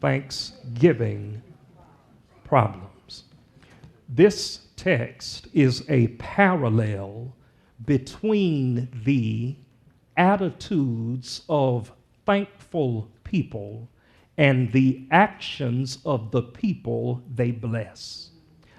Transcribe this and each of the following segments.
Thanksgiving problems. This text is a parallel between the attitudes of thankful people and the actions of the people they bless.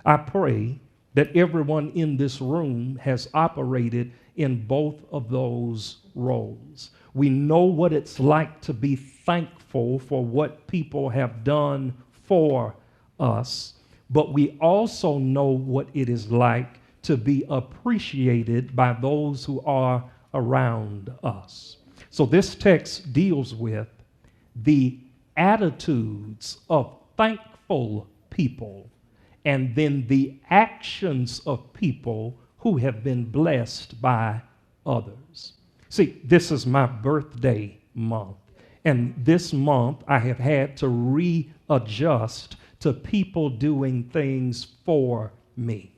I pray that everyone in this room has operated in both of those roles. We know what it's like to be thankful for what people have done for us, but we also know what it is like to be appreciated by those who are around us. So this text deals with the attitudes of thankful people and then the actions of people who have been blessed by others. See, this is my birthday month, and this month I have had to readjust to people doing things for me.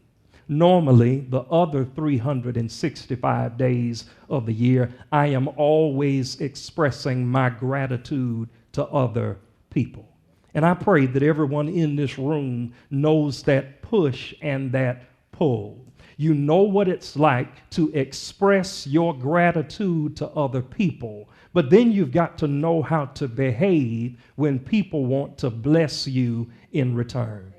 Normally, the other 365 days of the year, I am always expressing my gratitude to other people. And I pray that everyone in this room knows that push and that pull. You know what it's like to express your gratitude to other people, but then you've got to know how to behave when people want to bless you in return.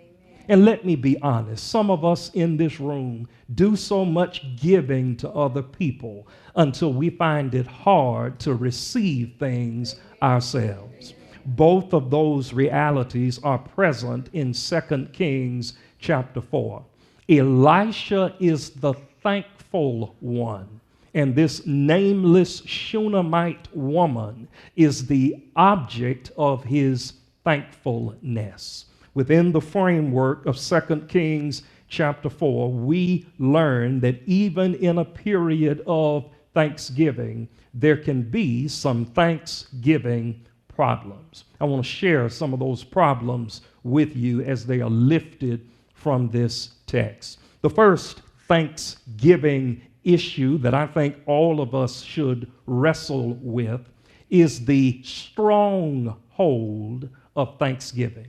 And let me be honest, some of us in this room do so much giving to other people until we find it hard to receive things ourselves. Both of those realities are present in 2 Kings chapter 4. Elisha is the thankful one, and this nameless Shunammite woman is the object of his thankfulness. Within the framework of 2 Kings chapter 4, we learn that even in a period of thanksgiving, there can be some thanksgiving problems. I want to share some of those problems with you as they are lifted from this text. The first thanksgiving issue that I think all of us should wrestle with is the stronghold of thanksgiving.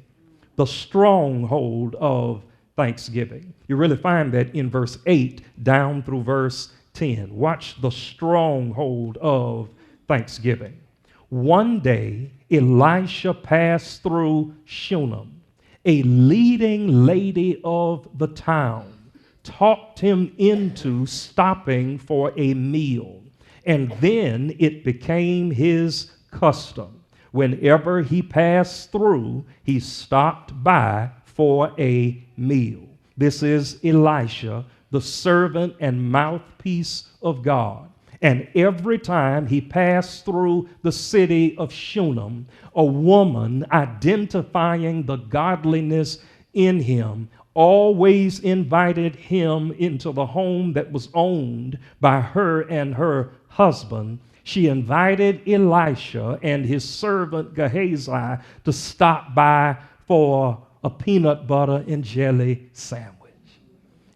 The stronghold of thanksgiving. You really find that in verse 8 down through verse 10. Watch the stronghold of thanksgiving. One day, Elisha passed through Shunem. A leading lady of the town talked him into stopping for a meal, and then it became his custom. Whenever he passed through, he stopped by for a meal. This is Elisha, the servant and mouthpiece of God. And every time he passed through the city of Shunem, a woman identifying the godliness in him always invited him into the home that was owned by her and her husband. She invited Elisha and his servant Gehazi to stop by for a peanut butter and jelly sandwich.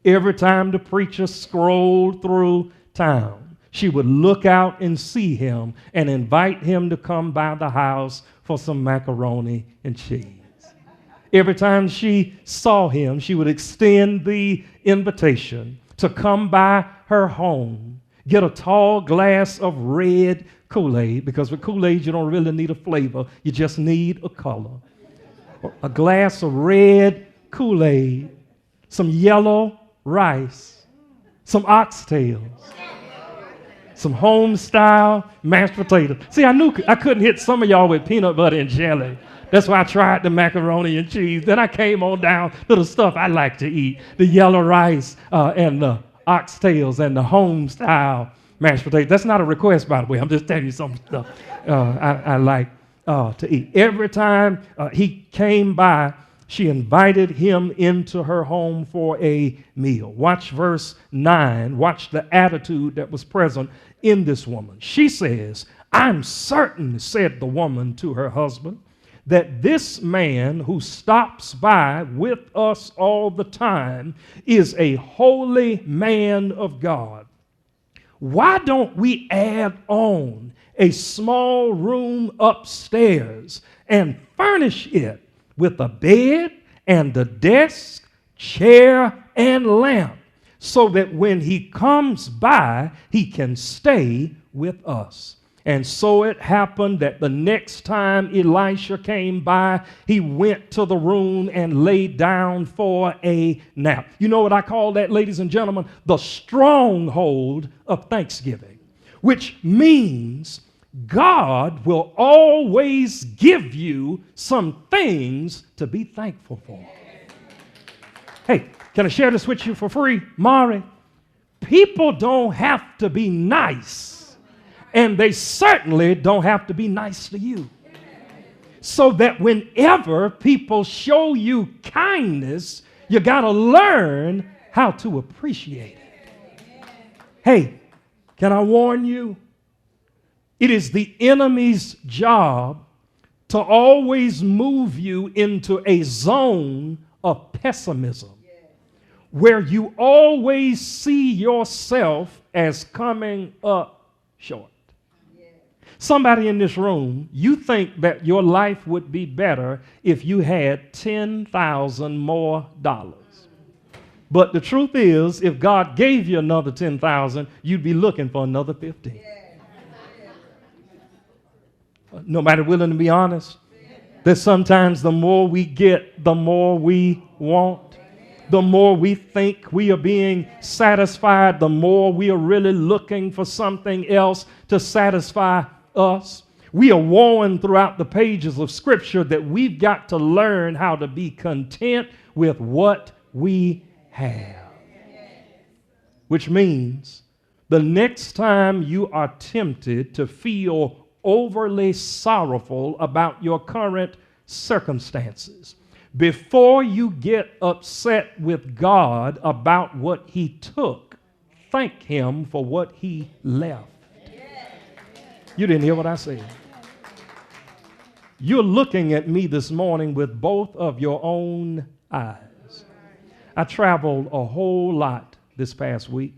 Every time the preacher strolled through town, she would look out and see him and invite him to come by the house for some macaroni and cheese. Every time she saw him, she would extend the invitation to come by her home, get a tall glass of red Kool-Aid, because with Kool-Aid you don't really need a flavor, you just need a color. A glass of red Kool-Aid, some yellow rice, some oxtails, some home-style mashed potatoes. See, I knew I couldn't hit some of y'all with peanut butter and jelly. That's why I tried the macaroni and cheese. Then I came on down to the stuff I like to eat, the yellow rice and the oxtails and the home-style mashed potatoes. That's not a request, by the way. I'm just telling you some stuff I like to eat. Every time he came by, she invited him into her home for a meal. Watch verse 9. Watch the attitude that was present in this woman. She says, "I'm certain," said the woman to her husband, "that this man who stops by with us all the time is a holy man of God. Why don't we add on a small room upstairs and furnish it with a bed and a desk, chair, and lamp, so that when he comes by, he can stay with us. And so it happened that the next time Elisha came by, he went to the room and laid down for a nap. You know what I call that, ladies and gentlemen? The stronghold of thanksgiving, which means God will always give you some things to be thankful for. Hey, can I share this with you for free, Mari? People don't have to be nice, and they certainly don't have to be nice to you. So that whenever people show you kindness, you got to learn how to appreciate it. Hey, can I warn you? It is the enemy's job to always move you into a zone of pessimism, where you always see yourself as coming up short. Somebody in this room, you think that your life would be better if you had $10,000 more. But the truth is, if God gave you another 10,000, you'd be looking for another 15. Nobody willing to be honest? That sometimes the more we get, the more we want. The more we think we are being satisfied, the more we are really looking for something else to satisfy us. We are warned throughout the pages of Scripture that we've got to learn how to be content with what we have. Which means the next time you are tempted to feel overly sorrowful about your current circumstances, before you get upset with God about what he took, thank him for what he left. You didn't hear what I said. You're looking at me this morning with both of your own eyes. I traveled a whole lot this past week.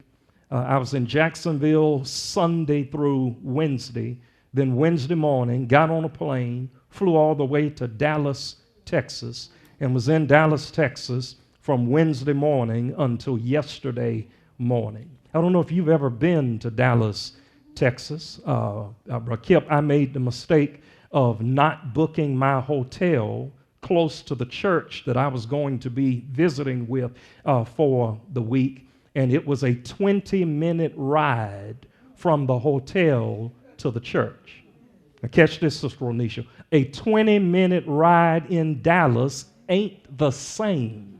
I was in Jacksonville Sunday through Wednesday. Then Wednesday morning, got on a plane, flew all the way to Dallas, Texas, and was in Dallas, Texas from Wednesday morning until yesterday morning. I don't know if you've ever been to Dallas, Texas. Kip, I made the mistake of not booking my hotel close to the church that I was going to be visiting with for the week, and it was a 20-minute ride from the hotel to the church. Now catch this, Sister Ronisha. A 20-minute ride in Dallas ain't the same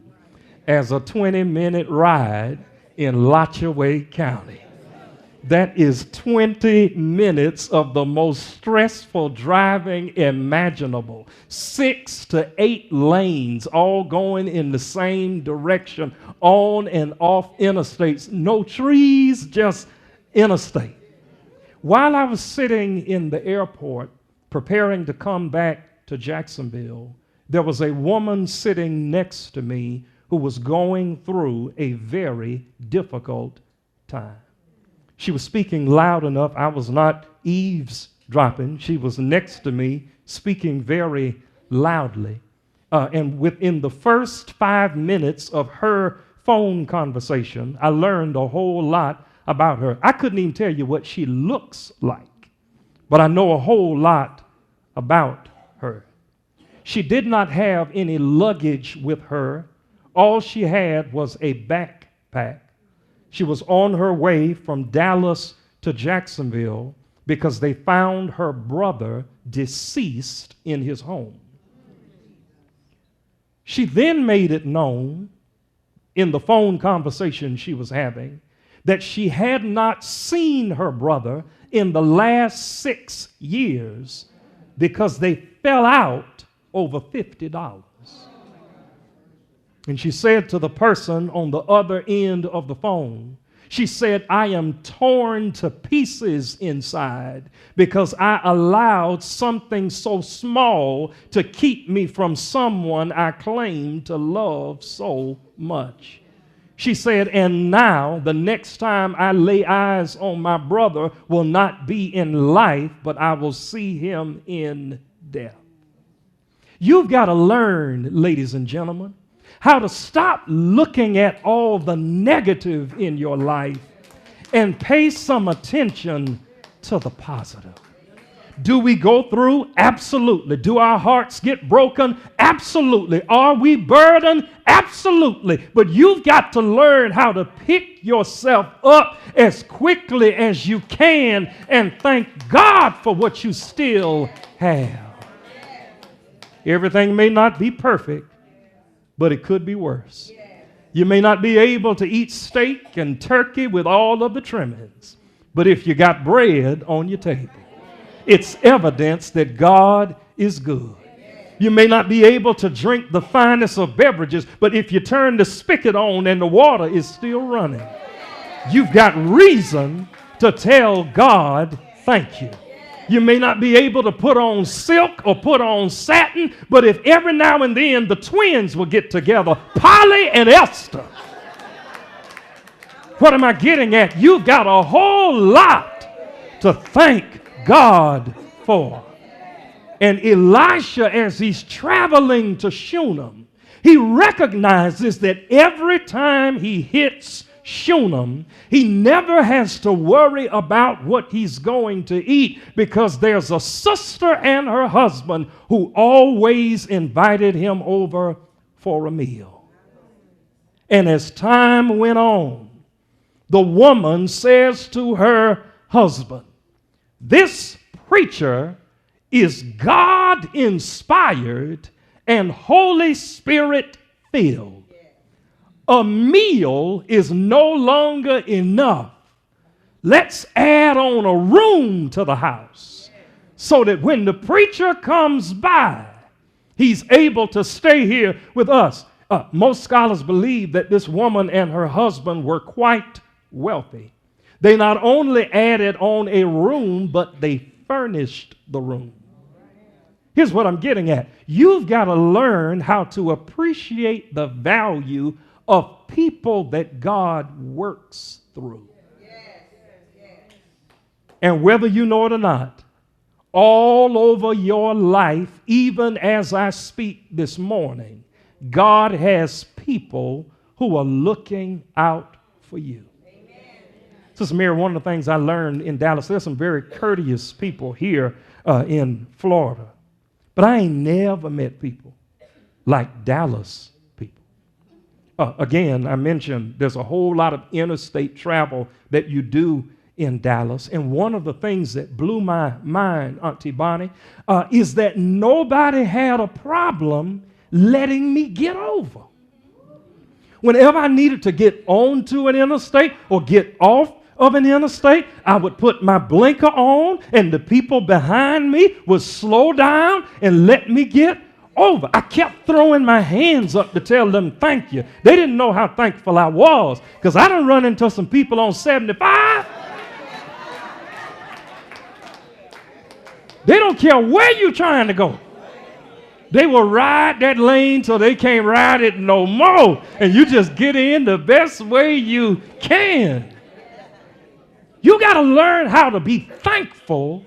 as a 20-minute ride in Lachoway County. That is 20 minutes of the most stressful driving imaginable. 6 to 8 lanes all going in the same direction, on and off interstates. No trees, just interstate. While I was sitting in the airport preparing to come back to Jacksonville, there was a woman sitting next to me who was going through a very difficult time. She was speaking loud enough. I was not eavesdropping. She was next to me speaking very loudly. And within the first 5 minutes of her phone conversation, I learned a whole lot about her. I couldn't even tell you what she looks like, but I know a whole lot about her. She did not have any luggage with her. All she had was a backpack. She was on her way from Dallas to Jacksonville because they found her brother deceased in his home. She then made it known in the phone conversation she was having that she had not seen her brother in the last 6 years because they fell out over $50. And she said to the person on the other end of the phone, she said, I am torn to pieces inside because I allowed something so small to keep me from someone I claim to love so much. She said, and now the next time I lay eyes on my brother will not be in life, but I will see him in death. You've got to learn, ladies and gentlemen, how to stop looking at all the negative in your life and pay some attention to the positive. Do we go through? Absolutely. Do our hearts get broken? Absolutely. Are we burdened? Absolutely. But you've got to learn how to pick yourself up as quickly as you can and thank God for what you still have. Everything may not be perfect, but it could be worse. You may not be able to eat steak and turkey with all of the trimmings, but if you got bread on your table, it's evidence that God is good. You may not be able to drink the finest of beverages, but if you turn the spigot on and the water is still running, you've got reason to tell God thank you. You may not be able to put on silk or put on satin, but if every now and then the twins will get together, Polly and Esther, what am I getting at? You've got a whole lot to thank God for. And Elisha, as he's traveling to Shunem, he recognizes that every time he hits Shunem, he never has to worry about what he's going to eat because there's a sister and her husband who always invited him over for a meal. And as time went on, the woman says to her husband, "This preacher is God-inspired and Holy Spirit-filled. A meal is no longer enough. Let's add on a room to the house so that when the preacher comes by, he's able to stay here with us." Most scholars believe that this woman and her husband were quite wealthy. They not only added on a room, but they furnished the room. Here's what I'm getting at. You've got to learn how to appreciate the value of people that God works through. And whether you know it or not, all over your life, even as I speak this morning, God has people who are looking out for you. Sister Mary, one of the things I learned in Dallas, there's some very courteous people here in Florida. But I ain't never met people like Dallas people. Again, I mentioned there's a whole lot of interstate travel that you do in Dallas. And one of the things that blew my mind, Auntie Bonnie, is that nobody had a problem letting me get over. Whenever I needed to get onto an interstate or get off of an interstate, I would put my blinker on and the people behind me would slow down and let me get over. I kept throwing my hands up to tell them thank you. They didn't know how thankful I was because I done run into some people on 75. They don't care where you're trying to go. They will ride that lane till they can't ride it no more. And you just get in the best way you can. You got to learn how to be thankful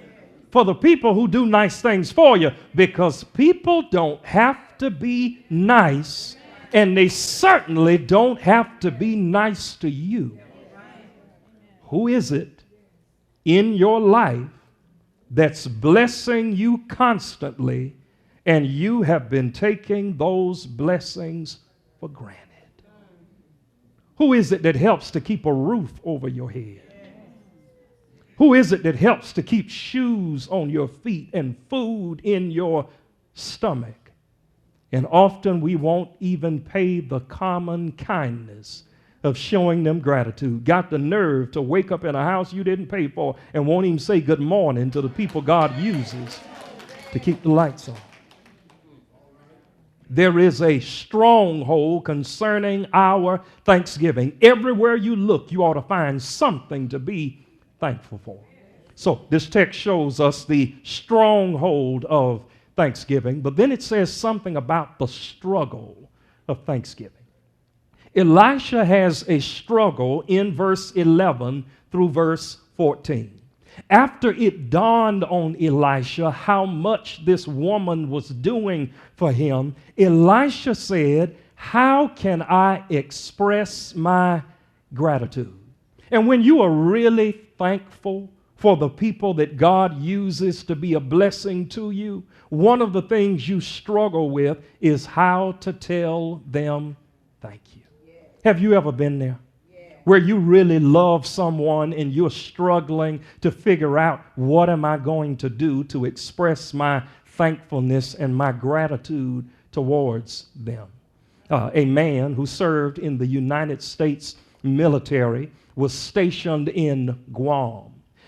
for the people who do nice things for you, because people don't have to be nice, and they certainly don't have to be nice to you. Who is it in your life that's blessing you constantly, and you have been taking those blessings for granted? Who is it that helps to keep a roof over your head? Who is it that helps to keep shoes on your feet and food in your stomach? And often we won't even pay the common kindness of showing them gratitude. Got the nerve to wake up in a house you didn't pay for and won't even say good morning to the people God uses to keep the lights on. There is a stronghold concerning our Thanksgiving. Everywhere you look, you ought to find something to be thankful for. So this text shows us the stronghold of Thanksgiving, but then it says something about the struggle of Thanksgiving. Elisha has a struggle in verse 11 through verse 14. After it dawned on Elisha how much this woman was doing for him, Elisha said, "How can I express my gratitude?" And when you are really thankful for the people that God uses to be a blessing to you, one of the things you struggle with is how to tell them thank you. Have you ever been there? Where you really love someone and you're struggling to figure out, what am I going to do to express my thankfulness and my gratitude towards them? A man who served in the United States military was stationed in Guam.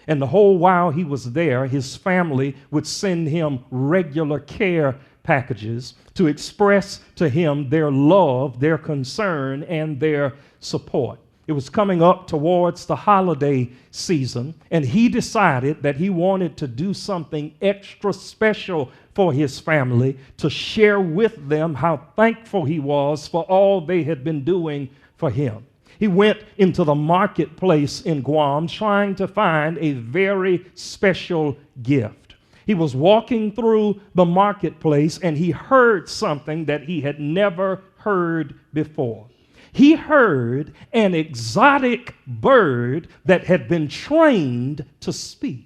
And the whole while he was there, his family would send him regular care packages to express to him their love, their concern, and their support. It was coming up towards the holiday season, and he decided that he wanted to do something extra special for his family, to share with them how thankful he was for all they had been doing for him. He went into the marketplace in Guam trying to find a very special gift. He was walking through the marketplace and he heard something that he had never heard before. He heard an exotic bird that had been trained to speak.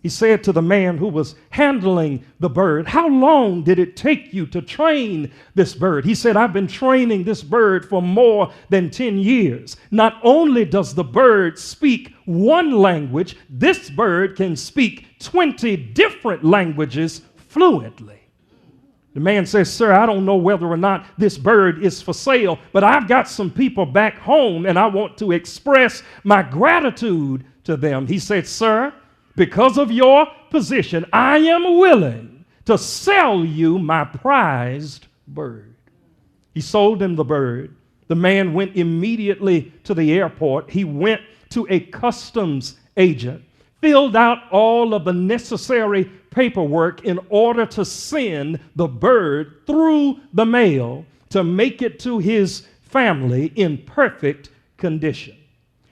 He said to the man who was handling the bird, "How long did it take you to train this bird?" He said, "I've been training this bird for more than 10 years. Not only does the bird speak one language, this bird can speak 20 different languages fluently." The man says, "Sir, I don't know whether or not this bird is for sale, but I've got some people back home and I want to express my gratitude to them." He said, "Sir, because of your position, I am willing to sell you my prized bird." He sold him the bird. The man went immediately to the airport. He went to a customs agent, filled out all of the necessary paperwork in order to send the bird through the mail to make it to his family in perfect condition.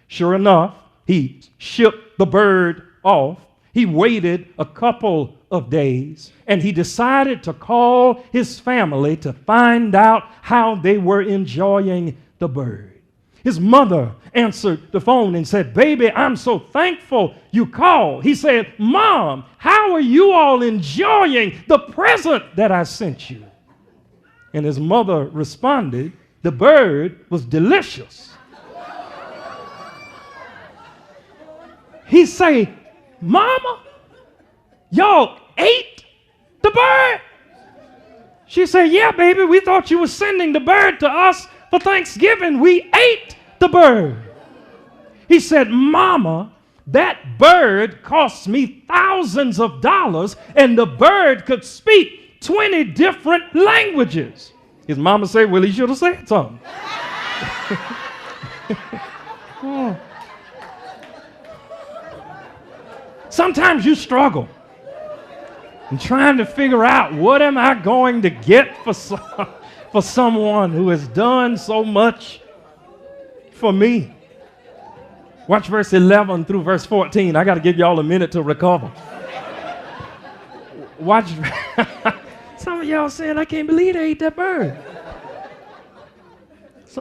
Sure enough, he shipped the bird off. He waited a couple of days and he decided to call his family to find out how they were enjoying the bird. His mother answered the phone and said, "Baby, I'm so thankful you called." He said, "Mom, how are you all enjoying the present that I sent you?" And his mother responded, "The bird was delicious." He said, "Mama, y'all ate the bird?" She said, "Yeah, baby, we thought you were sending the bird to us for Thanksgiving. We ate the bird." He said, "Mama, that bird cost me thousands of dollars and the bird could speak 20 different languages." His mama said, "Well, he should have said something." Oh. Sometimes you struggle in trying to figure out, what am I going to get for someone who has done so much for me? Watch verse 11 through verse 14. I got to give y'all a minute to recover. Watch. Some of y'all saying, "I can't believe they ate that bird."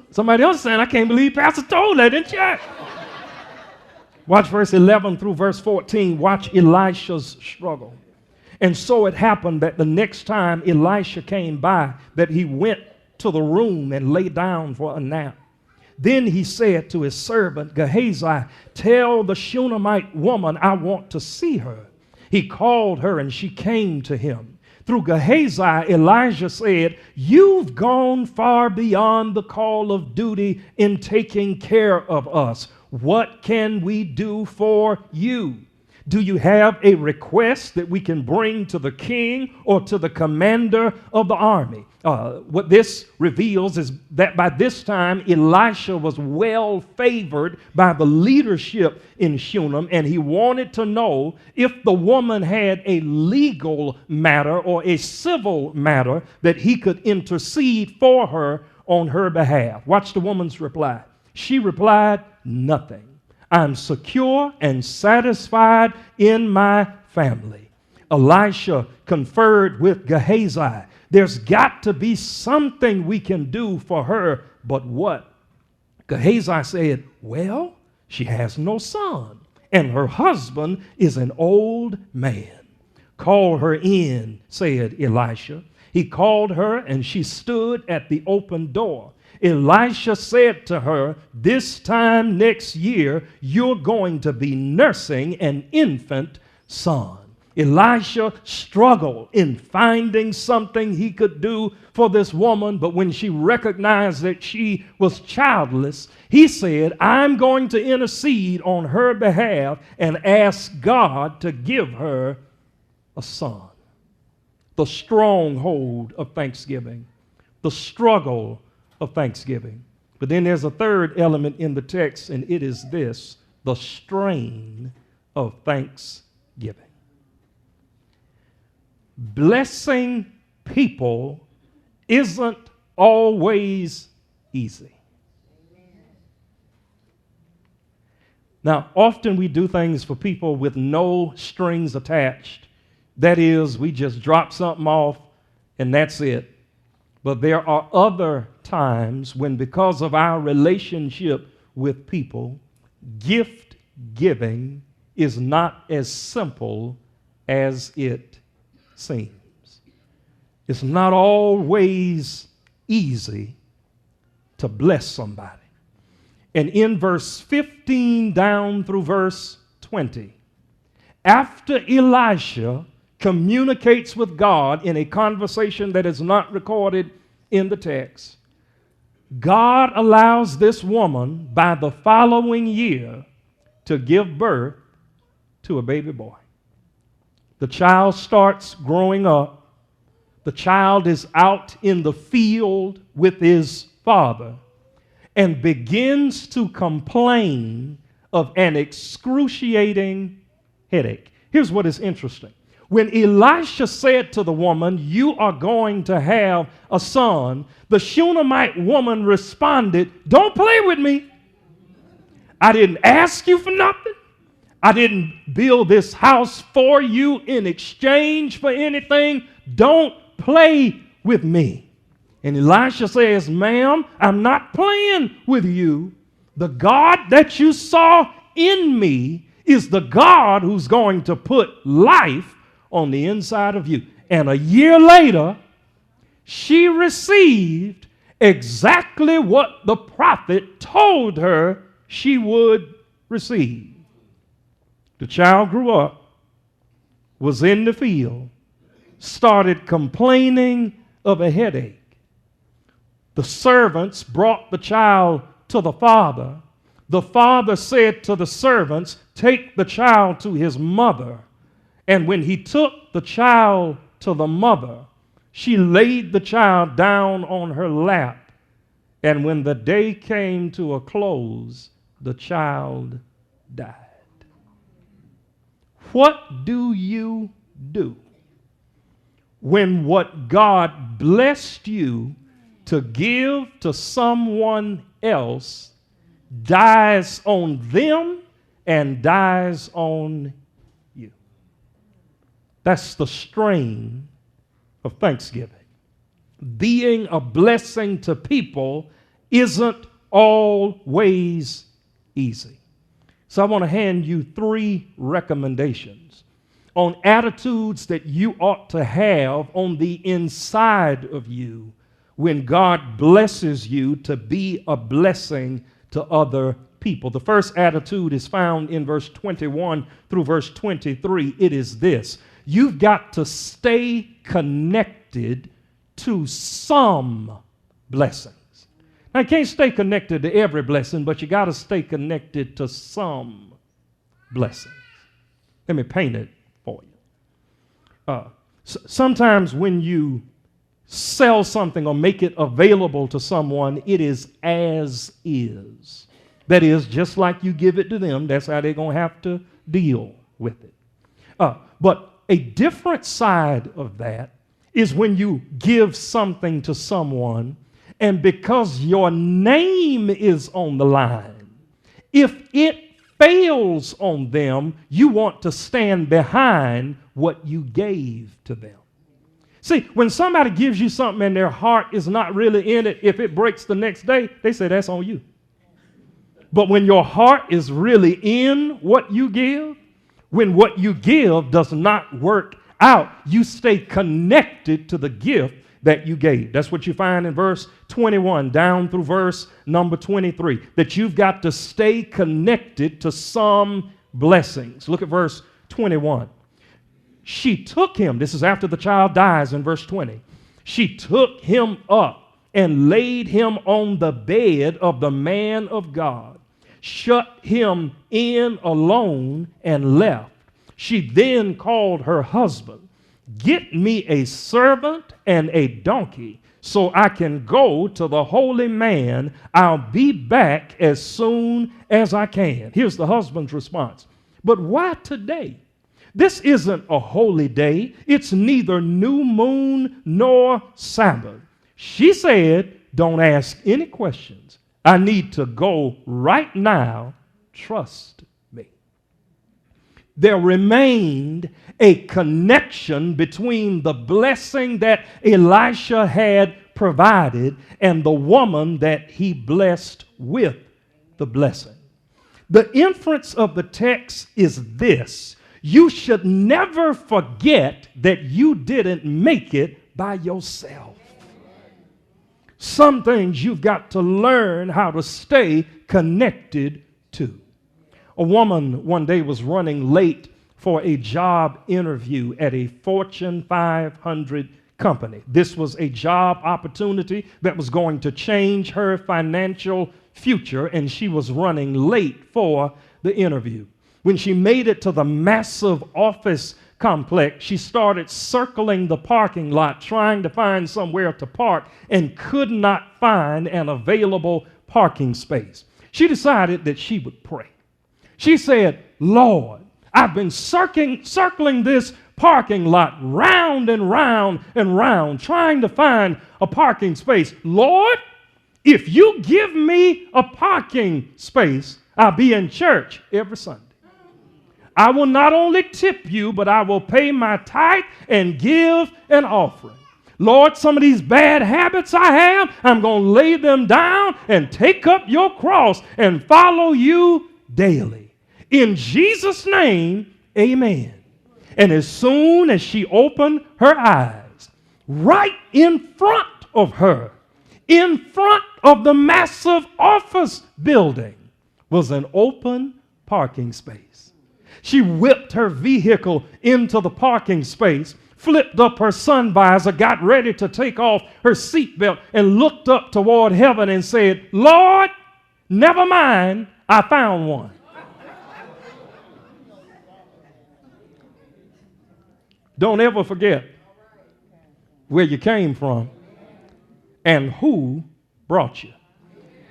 Somebody else saying, "I can't believe Pastor told that in church." Watch verse 11 through verse 14. Watch Elisha's struggle. "And so it happened that the next time Elisha came by, that he went to the room and lay down for a nap. Then he said to his servant Gehazi, 'Tell the Shunammite woman I want to see her.' He called her and she came to him. Through Gehazi, Elijah said, 'You've gone far beyond the call of duty in taking care of us. What can we do for you? Do you have a request that we can bring to the king or to the commander of the army?' What this reveals is that by this time, Elisha was well favored by the leadership in Shunem, and he wanted to know if the woman had a legal matter or a civil matter that he could intercede for her on her behalf. Watch the woman's reply. She replied, 'Nothing. I'm secure and satisfied in my family. Elisha conferred with Gehazi. There's got to be something we can do for her, but what? Gehazi said, well, she has no son, and her husband is an old man. Call her in, said Elisha. He called her, and she stood at the open door. Elisha said to her, this time next year, you're going to be nursing an infant son. Elisha struggled in finding something he could do for this woman, but when she recognized that she was childless, he said, I'm going to intercede on her behalf and ask God to give her a son. The stronghold of thanksgiving, the struggle of thanksgiving. But then there's a third element in the text, and it is this: the strain of thanksgiving. Blessing people isn't always easy. Now, often we do things for people with no strings attached. That is, we just drop something off and that's it. But there are other times when, because of our relationship with people, gift giving is not as simple as it seems. It's not always easy to bless somebody. And in verse 15 down through verse 20, after Elisha communicates with God in a conversation that is not recorded in the text, God allows this woman by the following year to give birth to a baby boy. The child starts growing up. The child is out in the field with his father and begins to complain of an excruciating headache. Here's what is interesting. When Elisha said to the woman, you are going to have a son, the Shunammite woman responded, don't play with me. I didn't ask you for nothing. I didn't build this house for you in exchange for anything. Don't play with me. And Elisha says, ma'am, I'm not playing with you. The God that you saw in me is the God who's going to put life on the inside of you. And a year later, she received exactly what the prophet told her she would receive. The child grew up, was in the field, started complaining of a headache. The servants brought the child to the father. The father said to the servants, take the child to his mother. And when he took the child to the mother, she laid the child down on her lap. And when the day came to a close, the child died. What do you do when what God blessed you to give to someone else dies on them and dies on you? That's the strain of thanksgiving. Being a blessing to people isn't always easy. So I want to hand you 3 recommendations on attitudes that you ought to have on the inside of you when God blesses you to be a blessing to other people. The first attitude is found in verse 21 through verse 23. It is this: you've got to stay connected to some blessings. Now, you can't stay connected to every blessing, but you got to stay connected to some blessings. Let me paint it for you. Sometimes when you sell something or make it available to someone, it is as is. That is, just like you give it to them, that's how they're going to have to deal with it. But a different side of that is when you give something to someone, and because your name is on the line, if it fails on them, you want to stand behind what you gave to them. See, when somebody gives you something and their heart is not really in it, if it breaks the next day, they say that's on you. But when your heart is really in what you give, when what you give does not work out, you stay connected to the gift that you gave. That's what you find in verse 21 down through verse number 23, that you've got to stay connected to some blessings. Look at verse 21. She took him, this is after the child dies in verse 20. She took him up and laid him on the bed of the man of God, shut him in alone and left. She then called her husband, "Get me a servant and a donkey so I can go to the holy man. I'll be back as soon as I can." Here's the husband's response. "But why today? This isn't a holy day. It's neither new moon nor Sabbath." She said, "Don't ask any questions. I need to go right now. Trust me." There remained a connection between the blessing that Elisha had provided and the woman that he blessed with the blessing. The inference of the text is this: you should never forget that you didn't make it by yourself. Some things you've got to learn how to stay connected to. A woman one day was running late for a job interview at a Fortune 500 company. This was a job opportunity that was going to change her financial future, and she was running late for the interview. When she made it to the massive office complex, she started circling the parking lot trying to find somewhere to park and could not find an available parking space. She decided that she would pray. She said, "Lord, I've been circling this parking lot round and round and round trying to find a parking space. Lord, if you give me a parking space, I'll be in church every Sunday. I will not only tip you, but I will pay my tithe and give an offering. Lord, some of these bad habits I have, I'm going to lay them down and take up your cross and follow you daily. In Jesus' name, amen." And as soon as she opened her eyes, right in front of her, in front of the massive office building, was an open parking space. She whipped her vehicle into the parking space, flipped up her sun visor, got ready to take off her seatbelt, and looked up toward heaven and said, "Lord, never mind, I found one." Don't ever forget where you came from and who brought you.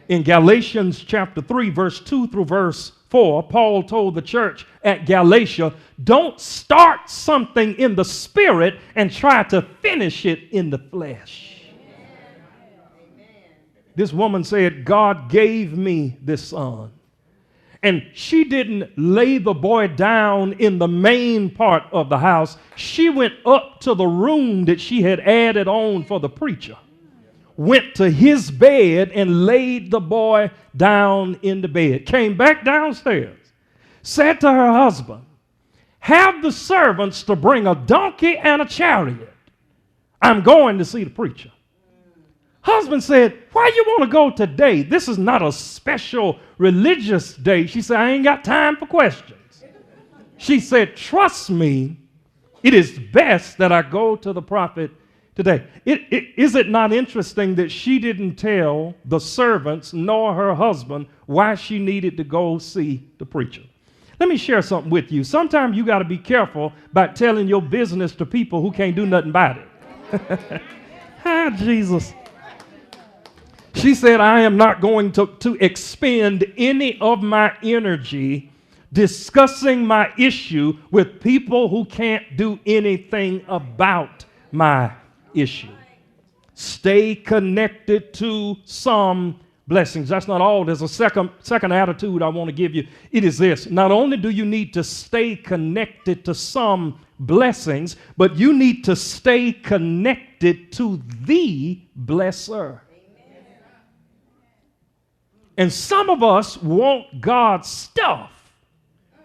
In Galatians chapter 3, verse 2 through verse 4, Paul told the church at Galatia, don't start something in the spirit and try to finish it in the flesh. This woman said, "God gave me this son." And she didn't lay the boy down in the main part of the house. She went up to the room that she had added on for the preacher, went to his bed and laid the boy down in the bed, came back downstairs, said to her husband, "Have the servants to bring a donkey and a chariot. I'm going to see the preacher." Husband said, "Why you want to go today? This is not a special religious day." She said, "I ain't got time for questions." She said, "Trust me, it is best that I go to the prophet today." Is it not interesting that she didn't tell the servants nor her husband why she needed to go see the preacher? Let me share something with you. Sometimes you got to be careful about telling your business to people who can't do nothing about it. Ah, Jesus. She said, "I am not going to expend any of my energy discussing my issue with people who can't do anything about my issue." Stay connected to some blessings. That's not all. There's a second attitude I want to give you. It is this. Not only do you need to stay connected to some blessings, but you need to stay connected to the blesser. And some of us want God's stuff.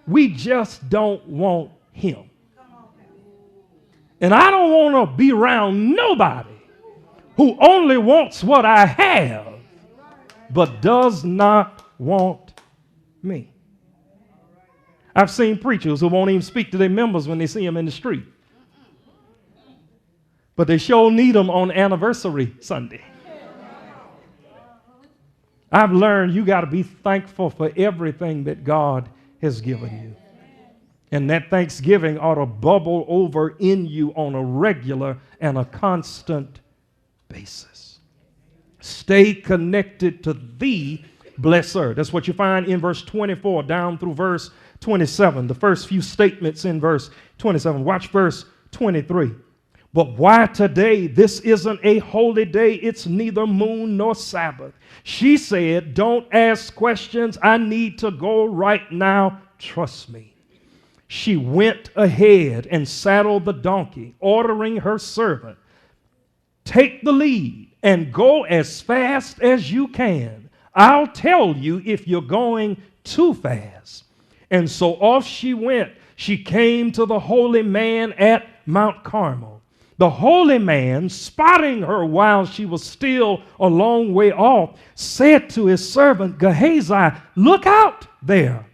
We just don't want him. And I don't want to be around nobody who only wants what I have, but does not want me. I've seen preachers who won't even speak to their members when they see them in the street. But they sure need them on anniversary Sunday. I've learned you got to be thankful for everything that God has given you. And that thanksgiving ought to bubble over in you on a regular and a constant basis. Stay connected to the blesser. That's what you find in verse 24 down through verse 27. The first few statements in verse 27. Watch verse 23. But why today? This isn't a holy day. It's neither moon nor Sabbath. She said, don't ask questions. I need to go right now. Trust me. She went ahead and saddled the donkey, ordering her servant, take the lead and go as fast as you can. I'll tell you if you're going too fast. And so off she went. She came to the holy man at Mount Carmel. The holy man, spotting her while she was still a long way off, said to his servant Gehazi, look out there.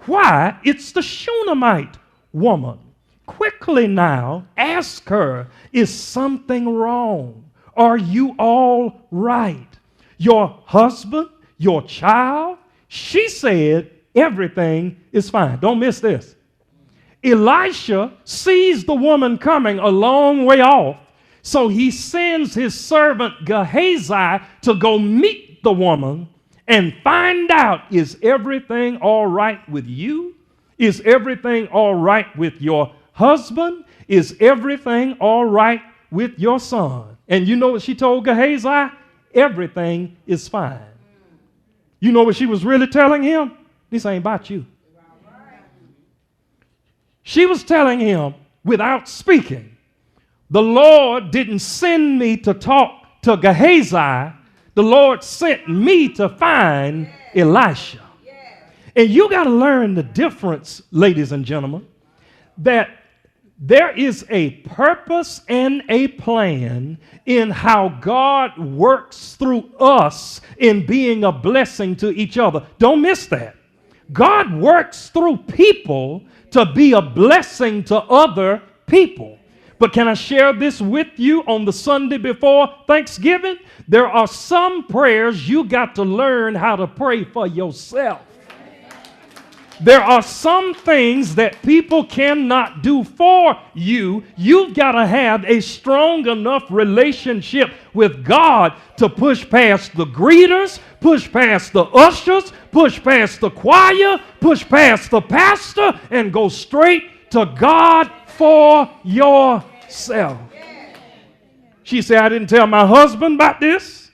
Why, it's the Shunammite woman. Quickly now, ask her, is something wrong? Are you all right? Your husband, your child? She said, everything is fine. Don't miss this. Elisha sees the woman coming a long way off, so he sends his servant Gehazi to go meet the woman and find out, is everything all right with you? Is everything all right with your husband? Is everything all right with your son? And you know what she told Gehazi? Everything is fine. You know what she was really telling him? This ain't about you. She was telling him without speaking, the Lord didn't send me to talk to Gehazi. The Lord sent me to find Elisha. And you got to learn the difference, ladies and gentlemen, that there is a purpose and a plan in how God works through us in being a blessing to each other. Don't miss that. God works through people to be a blessing to other people. But can I share this with you on the Sunday before Thanksgiving? There are some prayers you got to learn how to pray for yourself. There are some things that people cannot do for you. You've got to have a strong enough relationship with God to push past the greeters, push past the ushers, push past the choir, push past the pastor, and go straight to God for yourself. She said, I didn't tell my husband about this.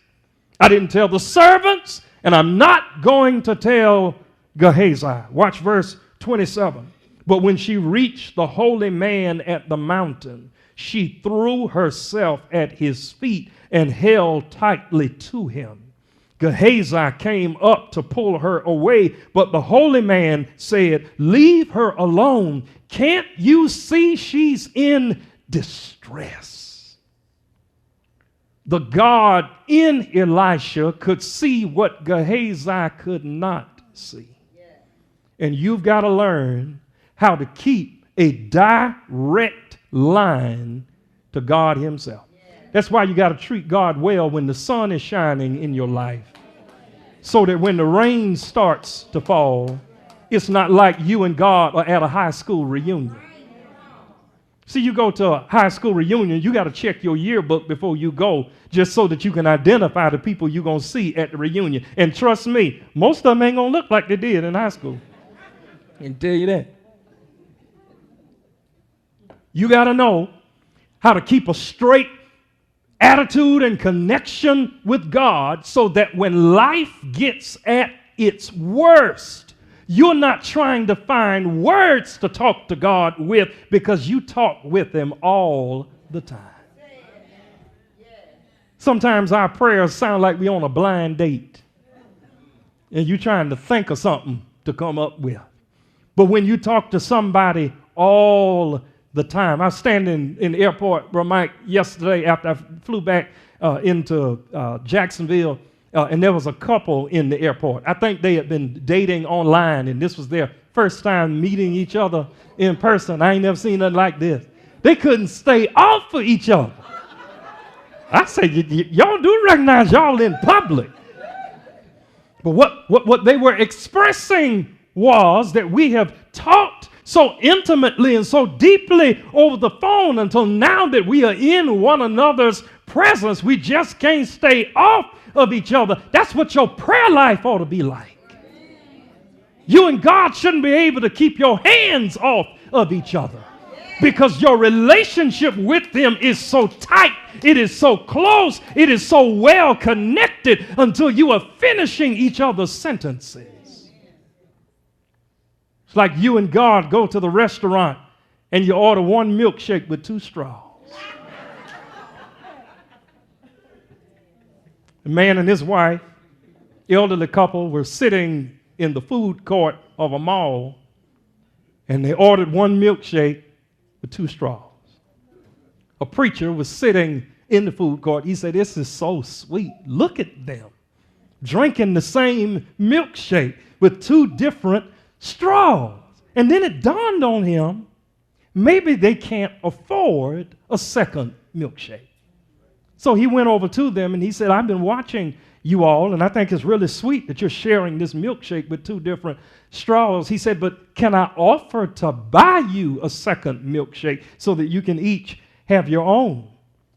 I didn't tell the servants, and I'm not going to tell Gehazi. Watch verse 27. But when she reached the holy man at the mountain, she threw herself at his feet and held tightly to him. Gehazi came up to pull her away, but the holy man said, leave her alone. Can't you see she's in distress? The God in Elisha could see what Gehazi could not see. And you've got to learn how to keep a direct line to God himself. That's why you got to treat God well when the sun is shining in your life, so that when the rain starts to fall, it's not like you and God are at a high school reunion. See, you go to a high school reunion, you got to check your yearbook before you go, just so that you can identify the people you're going to see at the reunion. And trust me, most of them ain't going to look like they did in high school. I can tell you that. You got to know how to keep a straight attitude and connection with God so that when life gets at its worst, you're not trying to find words to talk to God with because you talk with Him all the time. Sometimes our prayers sound like we're on a blind date and you're trying to think of something to come up with. But when you talk to somebody all the time, I was standing in the airport, bro, Mike, yesterday after I flew back into Jacksonville, and there was a couple in the airport. I think they had been dating online, and this was their first time meeting each other in person. I ain't never seen nothing like this. They couldn't stay off of each other. I say, y'all do recognize y'all in public. But what they were expressing was that we have talked so intimately and so deeply over the phone until now that we are in one another's presence, we just can't stay off of each other. That's what your prayer life ought to be like. You and God shouldn't be able to keep your hands off of each other because your relationship with Him is so tight, it is so close, it is so well connected until you are finishing each other's sentences. It's like you and God go to the restaurant and you order one milkshake with 2 straws. The man and his wife, elderly couple, were sitting in the food court of a mall and they ordered one milkshake with 2 straws. A preacher was sitting in the food court. He said, "This is so sweet. Look at them drinking the same milkshake with 2 different straws." And then it dawned on him, maybe they can't afford a second milkshake. So he went over to them and he said, "I've been watching you all, and I think it's really sweet that you're sharing this milkshake with 2 different straws." He said, "But can I offer to buy you a second milkshake so that you can each have your own?"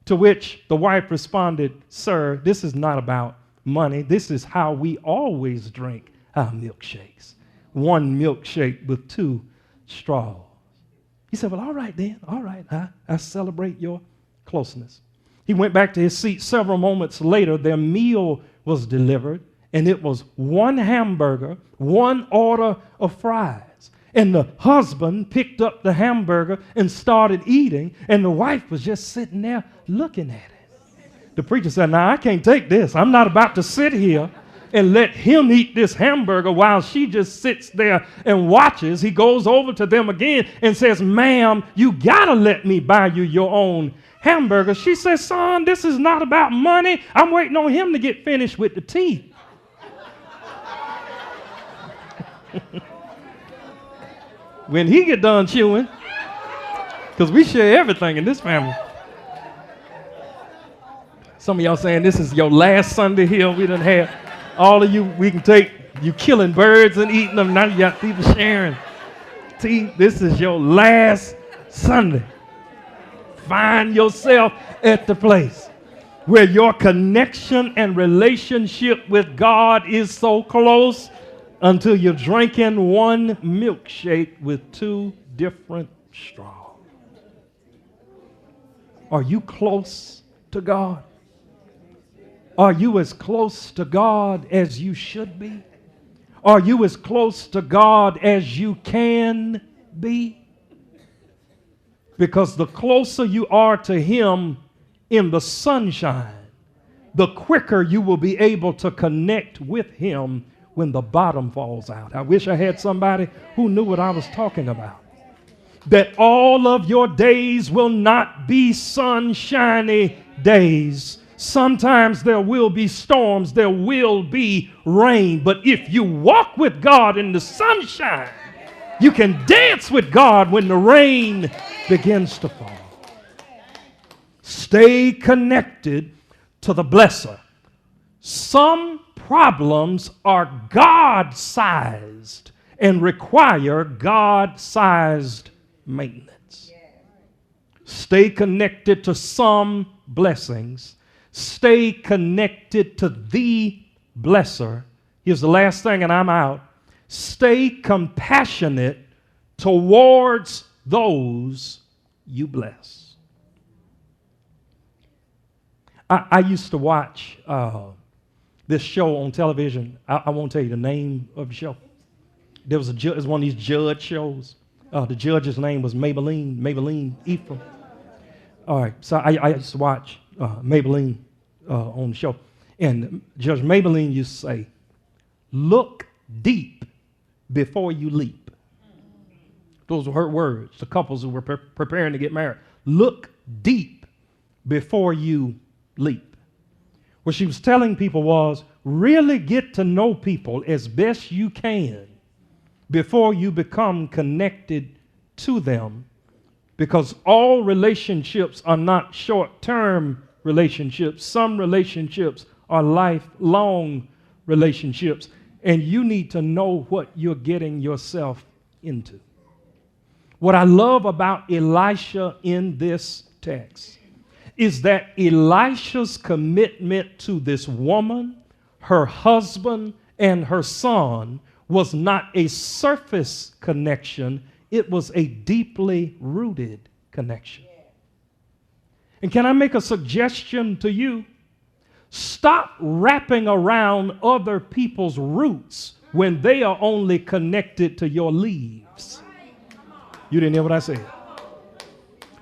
To which the wife responded, "Sir, this is not about money. This is how we always drink our milkshakes. One milkshake with 2 straws." He said, "Well, all right then. All right. I celebrate your closeness." He went back to his seat. Several moments later, their meal was delivered, and it was 1 hamburger, 1 order of fries. And the husband picked up the hamburger and started eating, and the wife was just sitting there looking at it. The preacher said, "Now, I can't take this. I'm not about to sit here and let him eat this hamburger while she just sits there and watches." He goes over to them again and says, "Ma'am, you gotta let me buy you your own hamburger." She says, "Son, this is not about money. I'm waiting on him to get finished with the teeth." When he get done chewing, because we share everything in this family. Some of y'all saying this is your last Sunday here. We done had all of you, we can take you killing birds and eating them. Now you got people sharing teeth. This is your last Sunday. Find yourself at the place where your connection and relationship with God is so close until you're drinking one milkshake with 2 different straws. Are you close to God? Are you as close to God as you should be? Are you as close to God as you can be? Because the closer you are to Him in the sunshine, the quicker you will be able to connect with Him when the bottom falls out. I wish I had somebody who knew what I was talking about. That all of your days will not be sunshiny days. Sometimes there will be storms, there will be rain, but if you walk with God in the sunshine, you can dance with God when the rain begins to fall. Stay connected to the blesser. Some problems are God-sized and require God-sized maintenance. Stay connected to some blessings. Stay connected to the blesser. Here's the last thing, and I'm out. Stay compassionate towards those you bless. I used to watch this show on television. I won't tell you the name of the show. There was it was one of these judge shows. The judge's name was Maybelline Ephraim. All right, so I used to watch Maybelline on the show. And Judge Maybelline used to say, look deep before you leap. Those were her words, the couples who were preparing to get married. Look deep before you leap. What she was telling people was, really get to know people as best you can before you become connected to them, because all relationships are not short-term relationships. Some relationships are lifelong relationships, and you need to know what you're getting yourself into. What I love about Elisha in this text is that Elisha's commitment to this woman, her husband, and her son was not a surface connection. It was a deeply rooted connection. And can I make a suggestion to you? Stop wrapping around other people's roots when they are only connected to your leaves. You didn't hear what I said.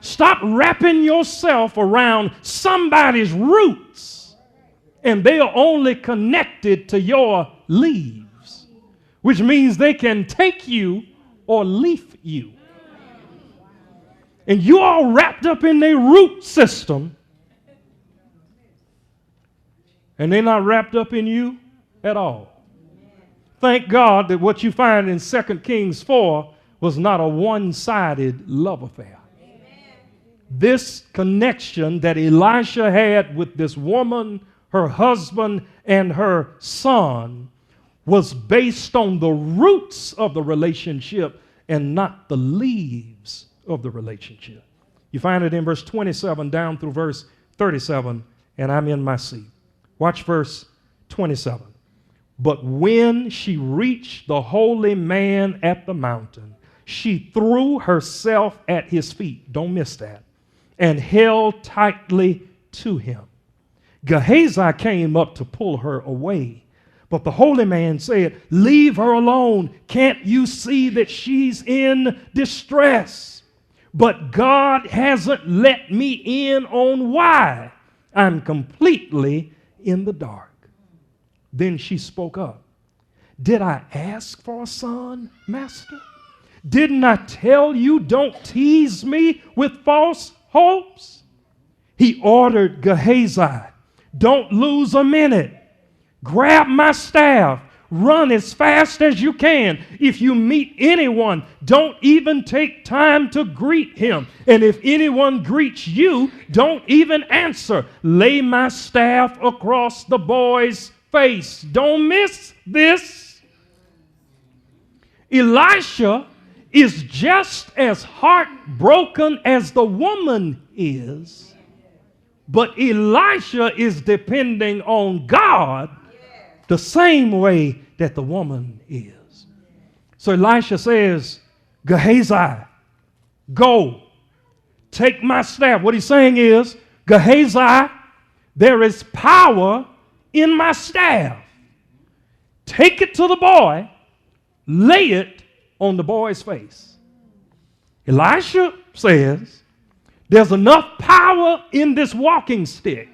Stop wrapping yourself around somebody's roots and they are only connected to your leaves, which means they can take you or leaf you. And you all wrapped up in their root system, and they're not wrapped up in you at all. Thank God that what you find in 2 Kings 4 was not a one-sided love affair. This connection that Elisha had with this woman, her husband, and her son was based on the roots of the relationship and not the leaves of the relationship. You find it in verse 27 down through verse 37, and I'm in my seat. Watch verse 27. But when she reached the holy man at the mountain, she threw herself at his feet. Don't miss that. And held tightly to him. Gehazi came up to pull her away. But the holy man said, leave her alone. Can't you see that she's in distress? But God hasn't let me in on why I'm completely in the dark. Then she spoke up. Did I ask for a son, master? Didn't I tell you don't tease me with false hopes? He ordered Gehazi, don't lose a minute. Grab my staff. Run as fast as you can. If you meet anyone, don't even take time to greet him. And if anyone greets you, don't even answer. Lay my staff across the boy's face. Don't miss this. Elisha is just as heartbroken as the woman is, but Elisha is depending on God the same way that the woman is. So Elisha says, Gehazi, go, take my staff. What he's saying is, Gehazi, there is power in my staff. Take it to the boy, lay it on the boy's face. Elisha says, there's enough power in this walking stick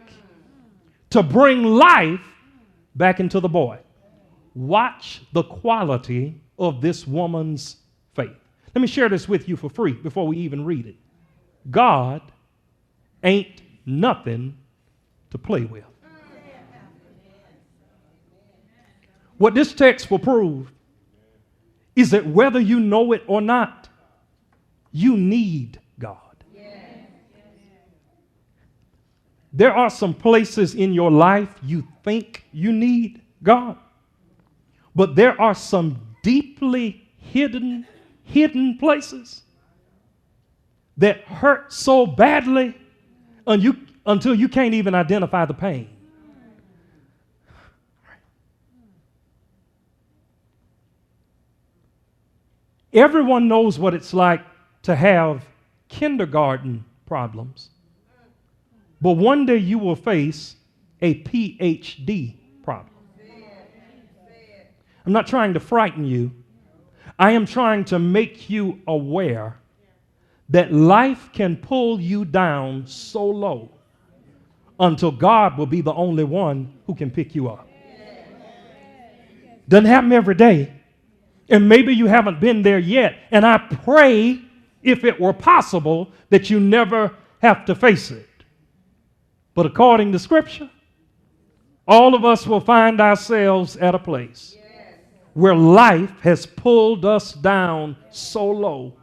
to bring life back into the boy. Watch the quality of this woman's faith. Let me share this with you for free before we even read it. God ain't nothing to play with. What this text will prove is that whether you know it or not, you need God. There are some places in your life you think you need God, but there are some deeply hidden places that hurt so badly until you can't even identify the pain. Everyone knows what it's like to have kindergarten problems. But one day you will face a PhD problem. I'm not trying to frighten you. I am trying to make you aware that life can pull you down so low until God will be the only one who can pick you up. Doesn't happen every day. And maybe you haven't been there yet. And I pray, if it were possible, that you never have to face it. But according to Scripture, all of us will find ourselves at a place where life has pulled us down so low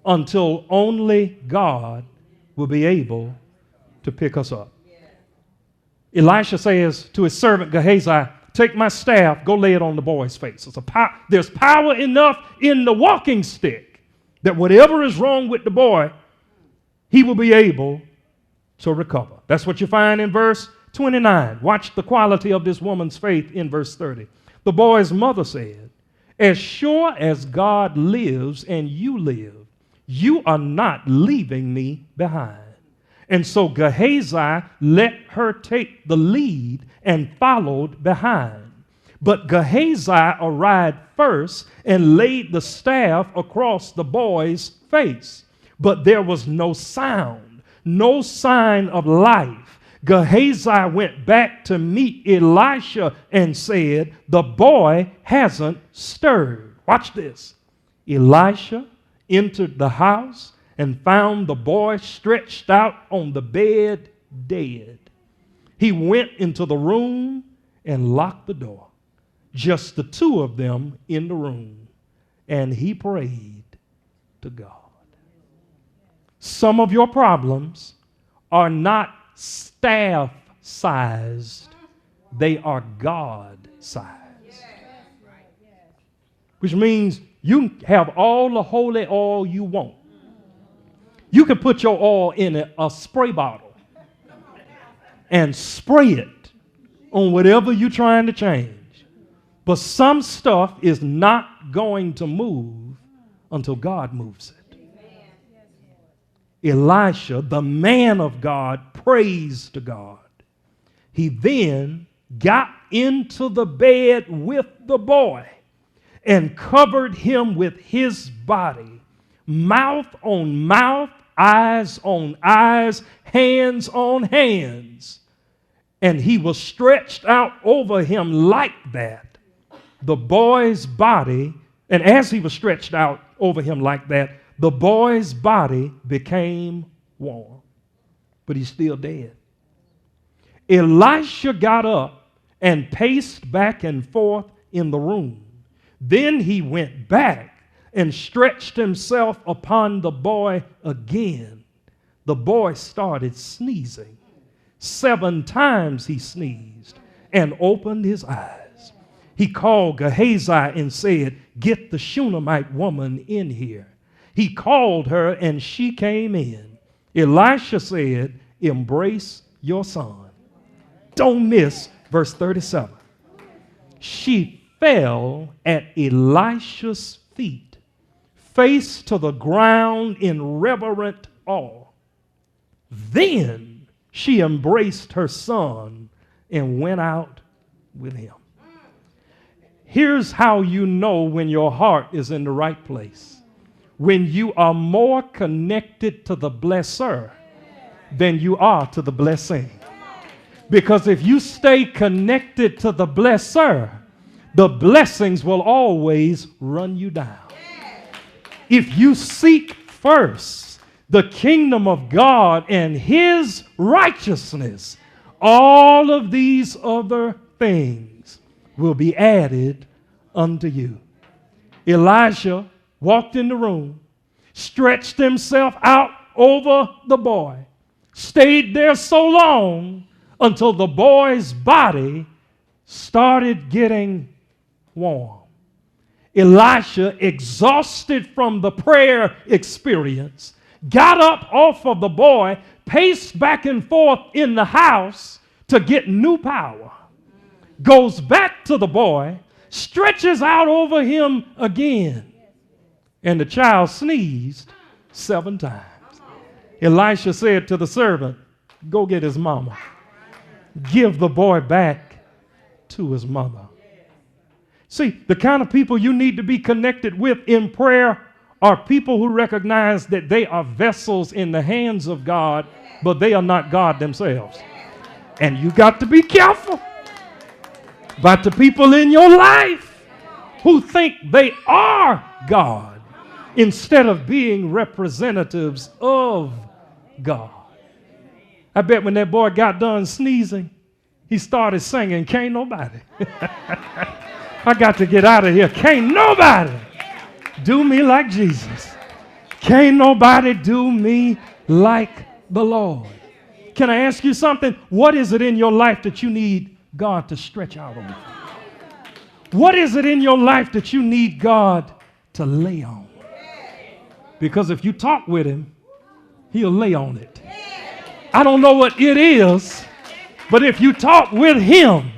until only God will be able to pick us up. Elisha says to his servant Gehazi, take my staff, go lay it on the boy's face. There's power enough in the walking stick that whatever is wrong with the boy, he will be able to recover. That's what you find in verse 29. Watch the quality of this woman's faith in verse 30. The boy's mother said, as sure as God lives and you live, you are not leaving me behind. And so Gehazi let her take the lead and followed behind. But Gehazi arrived first and laid the staff across the boy's face. But there was no sound, no sign of life. Gehazi went back to meet Elisha and said, the boy hasn't stirred. Watch this. Elisha entered the house and found the boy stretched out on the bed dead. He went into the room and locked the door. Just the two of them in the room. And he prayed to God. Some of your problems are not staff-sized. They are God-sized. Which means you can have all the holy oil you want. You can put your oil in a spray bottle and spray it on whatever you're trying to change. But some stuff is not going to move until God moves it. Elisha, the man of God, prays to God. He then got into the bed with the boy and covered him with his body, mouth on mouth, eyes on eyes, hands on hands. And he was stretched out over him like that. The boy's body, and as he was stretched out over him like that, the boy's body became warm. But he's still dead. Elisha got up and paced back and forth in the room. Then he went back and stretched himself upon the boy again. The boy started sneezing. 7 times he sneezed and opened his eyes. He called Gehazi and said, get the Shunammite woman in here. He called her and she came in. Elisha said, embrace your son. Don't miss verse 37. She fell at Elisha's feet, face to the ground in reverent awe. Then she embraced her son and went out with him. Here's how you know when your heart is in the right place. When you are more connected to the blesser than you are to the blessing. Because if you stay connected to the blesser, the blessings will always run you down. If you seek first the kingdom of God and his righteousness, all of these other things will be added unto you. Elijah walked in the room, stretched himself out over the boy, stayed there so long until the boy's body started getting warm. Elisha, exhausted from the prayer experience, got up off of the boy, paced back and forth in the house to get new power, goes back to the boy, stretches out over him again, and the child sneezed 7 times. Elisha said to the servant, Go get his mama. Give the boy back to his mother. See, the kind of people you need to be connected with in prayer are people who recognize that they are vessels in the hands of God, but they are not God themselves. And you got to be careful about the people in your life who think they are God instead of being representatives of God. I bet when that boy got done sneezing, he started singing, "Can't nobody." I got to get out of here. Can't nobody do me like Jesus. Can't nobody do me like the Lord. Can I ask you something? What is it in your life that you need God to stretch out on? What is it in your life that you need God to lay on? Because if you talk with him, he'll lay on it. I don't know what it is, but if you talk with him,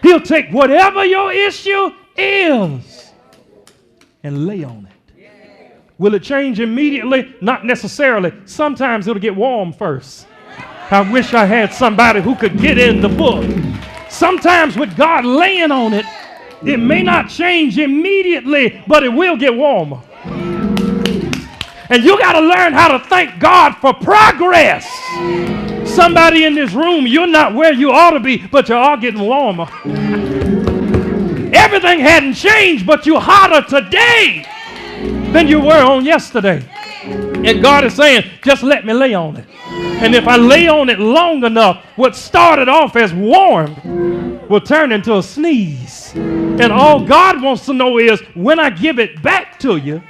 he'll take whatever your issue is and lay on it. Will it change immediately? Not necessarily. Sometimes it'll get warm first. I wish I had somebody who could get in the book. Sometimes with God laying on it, it may not change immediately, but it will get warmer. And you got to learn how to thank God for progress. Somebody in this room, you're not where you ought to be, but you're all getting warmer. Everything hadn't changed, but you're hotter today than you were on yesterday. And God is saying, just let me lay on it. And if I lay on it long enough, what started off as warm will turn into a sneeze. And all God wants to know is, when I give it back to you,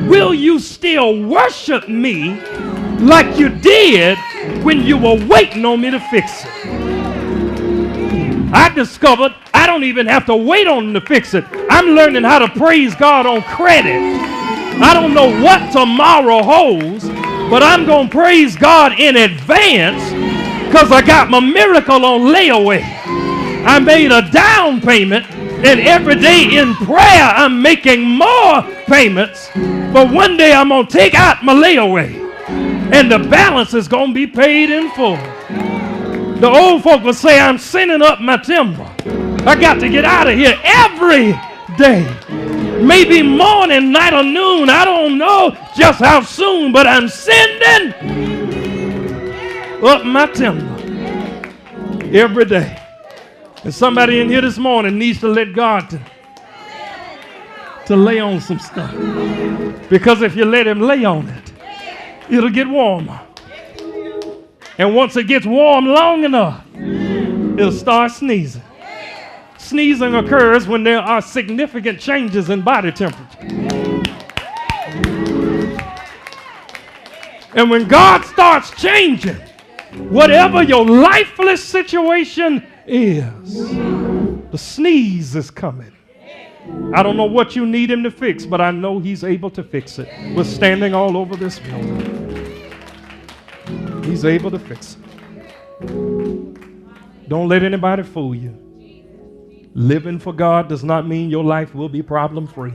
will you still worship me like you did when you were waiting on me to fix it? I discovered I don't even have to wait on him to fix it. I'm learning how to praise God on credit. I don't know what tomorrow holds, but I'm going to praise God in advance because I got my miracle on layaway. I made a down payment, and every day in prayer I'm making more payments, but one day I'm going to take out my layaway, and the balance is going to be paid in full. The old folk will say, I'm sending up my timber. I got to get out of here every day. Maybe morning, night, or noon. I don't know just how soon, but I'm sending up my timber every day. And somebody in here this morning needs to let God to lay on some stuff. Because if you let him lay on it, it'll get warmer. And once it gets warm long enough, it'll start sneezing. Sneezing occurs when there are significant changes in body temperature. And when God starts changing, whatever your lifeless situation is, the sneeze is coming. I don't know what you need him to fix, but I know he's able to fix it. We're standing all over this building. He's able to fix it. Don't let anybody fool you. Living for God does not mean your life will be problem-free.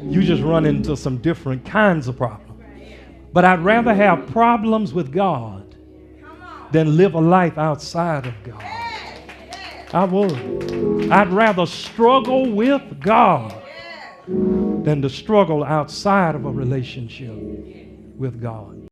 You just run into some different kinds of problems. But I'd rather have problems with God than live a life outside of God. I would. I'd rather struggle with God than to struggle outside of a relationship with God.